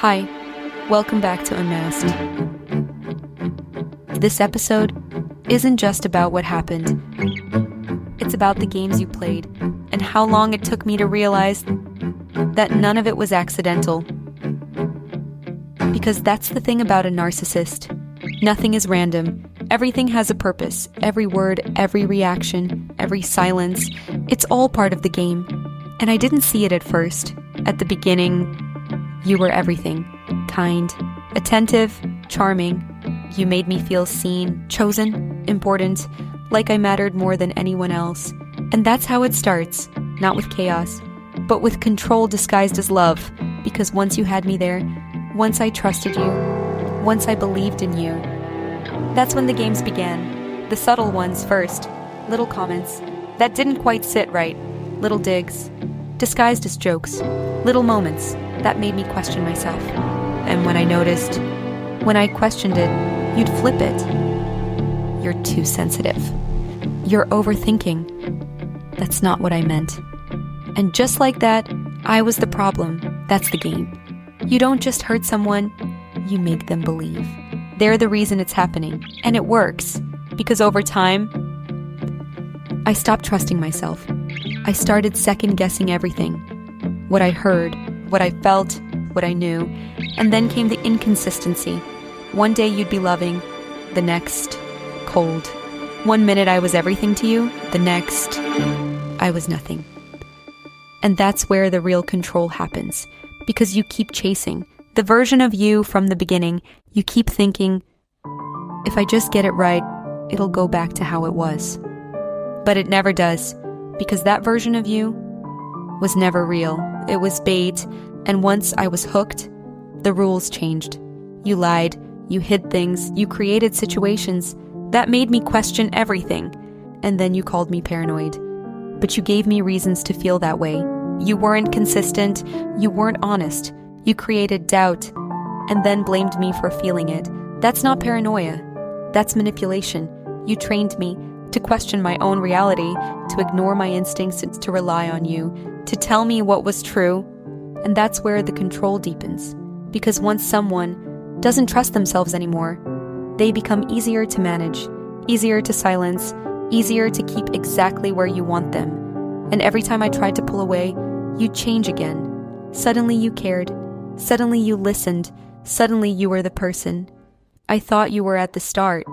Hi, welcome back to Unmasked. This episode isn't just about what happened. It's about the games you played and how long it took me to realize that none of it was accidental. Because that's the thing about a narcissist. Nothing is random. Everything has a purpose. Every word, every reaction, every silence. It's all part of the game. And I didn't see it at first. At the beginning, you were everything. Kind, attentive, charming. You made me feel seen, chosen, important, like I mattered more than anyone else. And that's how it starts. Not with chaos, but with control disguised as love. Because once you had me there, once I trusted you, once I believed in you, that's when the games began. The subtle ones first. Little comments that didn't quite sit right. Little digs, disguised as jokes. Little moments that made me question myself. And when I noticed, when I questioned it, you'd flip it. You're too sensitive. You're overthinking. That's not what I meant. And just like that, I was the problem. That's the game. You don't just hurt someone, you make them believe. They're the reason it's happening. And it works. Because over time, I stopped trusting myself. I started second-guessing everything. What I heard, what I felt, what I knew. And then came the inconsistency. One day you'd be loving, the next, cold. 1 minute I was everything to you, the next, I was nothing. And that's where the real control happens. Because you keep chasing. The version of you from the beginning, you keep thinking, if I just get it right, it'll go back to how it was. But it never does. Because that version of you was never real. It was bait, and once I was hooked, the rules changed. You lied, you hid things, you created situations that made me question everything. And then you called me paranoid. But you gave me reasons to feel that way. You weren't consistent, you weren't honest. You created doubt, and then blamed me for feeling it. That's not paranoia. That's manipulation. You trained me to question my own reality, to ignore my instincts, to rely on you, to tell me what was true. And that's where the control deepens. Because once someone doesn't trust themselves anymore, they become easier to manage, easier to silence, easier to keep exactly where you want them. And every time I tried to pull away, you'd change again. Suddenly you cared. Suddenly you listened. Suddenly you were the person. I thought you were at the start,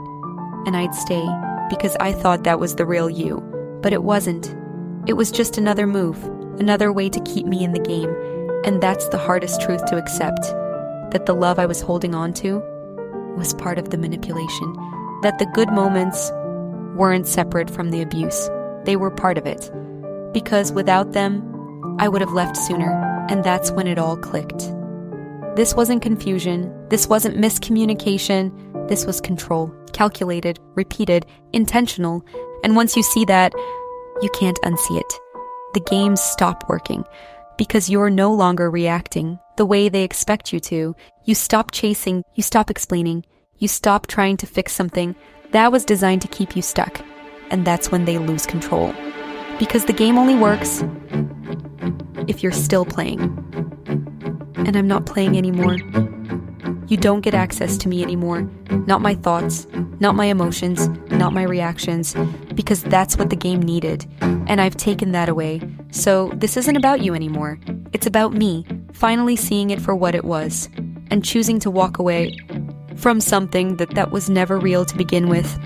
and I'd stay. Because I thought that was the real you. But it wasn't. It was just another move, another way to keep me in the game. And that's the hardest truth to accept. That the love I was holding on to was part of the manipulation. That the good moments weren't separate from the abuse. They were part of it. Because without them, I would have left sooner. And that's when it all clicked. This wasn't confusion. This wasn't miscommunication. This was control. Calculated, repeated, intentional. And once you see that, you can't unsee it. The games stop working because you're no longer reacting the way they expect you to. You stop chasing, you stop explaining, you stop trying to fix something that was designed to keep you stuck. And that's when they lose control. Because the game only works if you're still playing. And I'm not playing anymore. You don't get access to me anymore. Not my thoughts, not my emotions, not my reactions, because that's what the game needed. And I've taken that away. So this isn't about you anymore. It's about me, finally seeing it for what it was, and choosing to walk away from something that was never real to begin with.